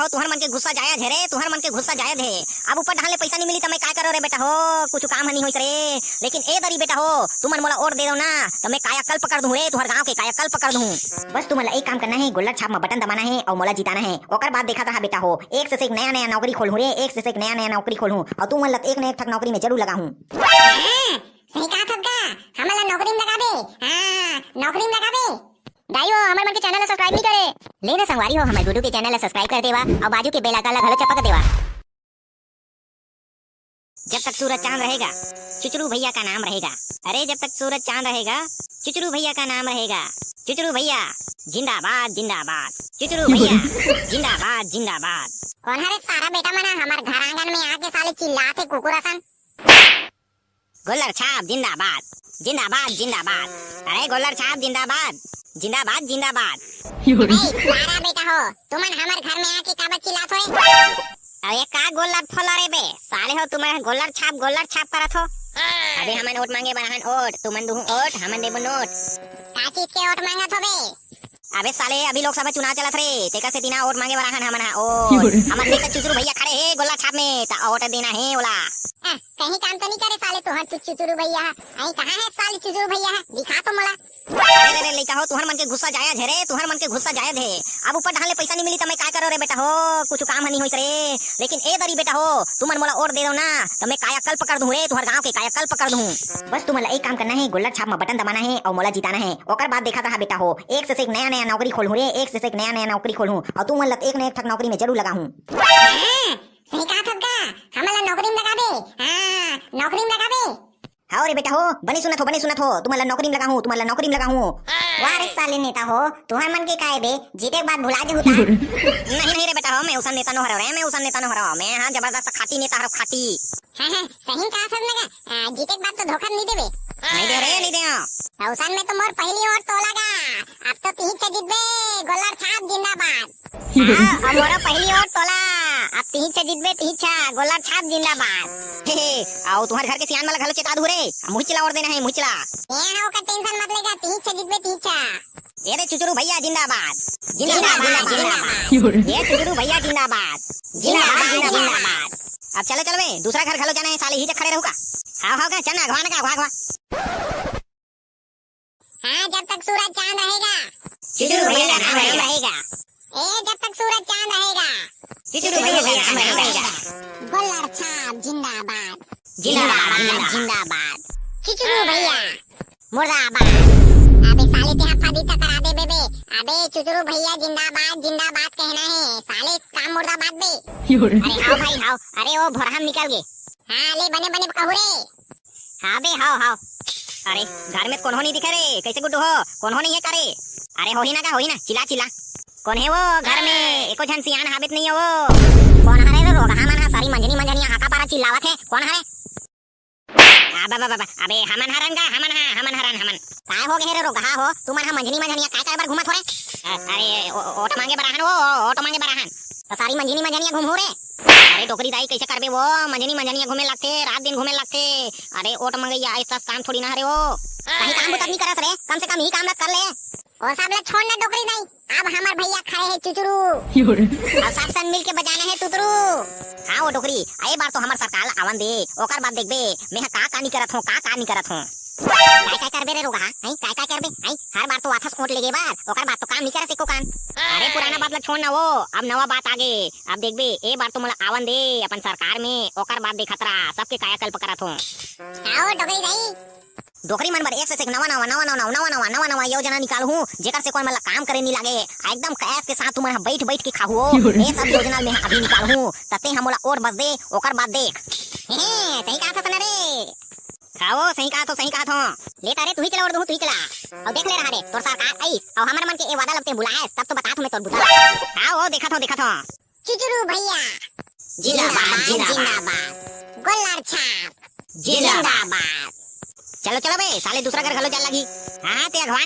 हो तुहर मन के गुस्सा जाया झे रे, तुहर मन के गुस्सा जाया है। अब ऊपर ढाले पैसा नहीं मिली तो मैं काय करो रे बेटा हो, कुछ काम नहीं होइस रे। लेकिन ए दरी बेटा हो तुमन मोला और दे दो ना तो मैं कायाकल्प कर दूं रे, तुहर गांव के कायाकल्प कर दूं। बस तुमला एक काम करना है, गोल्लर छाप में बटन दबाना है और मोला जिताना है। ओकर बाद देखा था बेटा हो एक से एक नया नया नौकरी खोलूं रे, एक से एक नया नया नौकरी खोलूं और तुम मन एक न एक ठक नौकरी में जरूर लगाऊं। सही कहा था हमला नौकरी में लगा दे। हां नौकरी में लगा दे। दाइयो हमर मन के चैनल सब्सक्राइब नहीं करे लेना संगवारी हो, हमर गुडू के चैनल सब्सक्राइब कर देवा और बाजू के बेल आइकन ला घलो चपक देवा। जब तक सूरज चांद रहेगा चुचरू भैया का नाम रहेगा। अरे जब तक सूरज चांद रहेगा चुचरू भैया का नाम रहेगा। चुचरू भैया जिंदाबाद जिंदाबाद, चुचरू भैया जिंदाबाद जिंदाबाद। कौन हरे सारा बेटा मना हमार घर आंगन में आके साले चिल्लाते कुकुरसन। गोल्लर छाप जिंदाबाद जिंदाबाद जिंदाबाद। अरे गोल्लर छाप जिंदाबाद जिंदाबाद जिंदाबाद। सारा बेटा हो तुमन हमार घर में आके काबर चिल्लात होए? अरे का गोल्लर फला रे बे साले हो, तुम्हारे गोल्लर छाप करत हो। अबे हमन ओट मांगे बरहन ओट, तुमन दुहु ओट हमन देबो नोट। का चीज के ओट मांगत होबे? अबे साले अभी लोकसभा चुनाव चलत रे, तेका से तीना ओट मांगे बरहन हमन हा ओट। हमन नेता चुचरू भैया खड़े हे गोल्लर छाप में ता ओट देना है ओला। कहीं काम तो नहीं करे साले तोहर चुचरू भैया। आई कहां है साले चुचरू भैया? दिखा तो मोला। अरे लइका हो तुहर मन के गुस्सा जाया झे रे, तुहर मन के गुस्सा जाया है। अब ऊपर ढाले पैसा नहीं मिली तो मैं काय करो रे बेटा हो, कुछ काम नहीं होइस रे। लेकिन ए दरी बेटा हो तुमन मोला और दे दो ना तो मैं कायाकल्प कर दूं रे, तुहर गांव के कायाकल्प कर दूं। बस तुमला एक काम करना है, गोल्लर छाप में बटन दबाना है और मोला जिताना है। ओकर बाद देखा था बेटा हो एक से एक नया नया नौकरी खोलूं रे, एक से एक नया नया नौकरी खोलूं और तुम मन एक न एक ठक नौकरी में जरूर लगाऊं। सही कहा था हमला नौकरी में लगा दे। हां नौकरी में लगा दे। हाँ रे बेटा हो बनी सुनत हो तुम्हारा नौकरी में लगाऊं, तुम्हारा नौकरी में लगाऊं। वाह रे साले नेता हो तुम्हार मन के काहे बे जीते के बाद भुला जे होता। नहीं रे बेटा हो मैं उसन नेता न हरो रे, मैं उसन नेता न हरो, मैं हां जबरदस्त खाटी नेता हरो खाटी। हां सही कहा था लगा जीते के बाद तो धोखा नहीं देबे। नहीं दे रे नहीं दे। उसन में तो मोर पहली ओर तो लगा, अब तो तीन से जीतबे गोल्लर छाप जिंदाबाद। अब मोरा पहली ओर तोला, अब तीन से जीतबे तीछा गोल्लर छाप जिंदाबाद। हे आओ तुम्हारे घर के सियान वाला घलो चेता दू रे, मुचला और देना है मुचला। ये हां का टेंशन मत लेगा, तीन से जीतबे तीछा। ये रे चुचरू भैया जिंदाबाद जिंदाबाद जिंदाबाद। ये चुचरू भैया जिंदाबाद जिंदाबाद जिंदाबाद। अब चलो चलो बे दूसरा घर घलो जाना है, साले ही जे खड़े रहूगा। हां का चना घवा ना घवा। हां जब तक सूरज चांद रहेगा चुचरू भैया का नाम रहेगा। ए जब तक सूरज चांद रहेगा चुचरू भैया का नाम रहेगा। गोल्लर छाप जिंदाबाद जिंदाबाद जिंदाबाद। चुचरू भैया मुर्दाबाद। अबे साले ते हफ्फा करा दे बेबे। अबे चुचरू भैया जिंदाबाद जिंदाबाद कहना है साले काम मुर्दाबाद बे। अरे हां भाई हां, अरे ओ भोरहम निकल गए। हां ले बने बने कहू रे। हां बे हां। अरे घर में कौन हो नहीं दिखा रे, कैसे गुड्डू हो कौन हो नहीं है करे? अरे हो ही ना चिल्ला कौन है वो घर में? एको झन सियान हाबित नहीं है वो। कौन हरे रे रोगा हमन हा सारी मंजनी हाका पारा चिल्लावत है, कौन हरे? अबे हमन हरन काय हो गए रे रोगा हो तुमन हा मंजनी काय बार घुमत हो रे? अरे ओट मांगे बराहन तो सारी मंजनी घूम हो रे। अरे टोकरी दाई कैसे करबे वो मंजनी घूमे लगते, रात दिन घूमे लगते। अरे ओट मंगैया ऐसा काम थोड़ी ना हरे वो, कहीं काम बुत नहीं करत रे, कम से कम ही काम कर ले। ओ सब ले छोड़ ना टोकरी दाई, अब हमार भैया खड़े है चुचरू। अब सब सन मिल के बजाना है तुतरू। हां वो टोकरी आए बार तो हमार सरकार आवन दे, ओकर बाद देखबे मैं का नहीं करत हूं काय करबे रे रोगा हैं काय करबे हैं? हर बार तो वाथस ओट लेगे बार, ओकर बाद तो काम नहीं करत एको कान। अरे पुराना बात ला छोड़ ना वो, अब नवा बात आगे। अब देखबे ए बार तो मोला आवन दे अपन सरकार में, ओकर बाद देखत रहा सबके कायाकल्प करत हूं। आओ टोकरी दाई डोकरी मन बर एक से एक नवा योजना निकाल हूं जेकर से कोई मतलब काम करे नहीं लागे, एकदम कैश के साथ तुम बैठ के खाहू ये सब योजना में अभी निकाल हूं तते हमोला और बस दे, ओकर बाद देख। सही कहा था रे खाओ, सही कहा था लेता रे तू ही चला और तू ही चला और देख ले रहा रे तोर सरकार आई और हमर मन के ए वादा लगते बुलाए तब तो बता मैं तोर बुझा। आओ देखा था चुचरू भैया जिंदाबाद गोल्लर छाप जिंदाबाद। चलो बे साले दूसरा घर घलो चल लगी। हां ते घवा।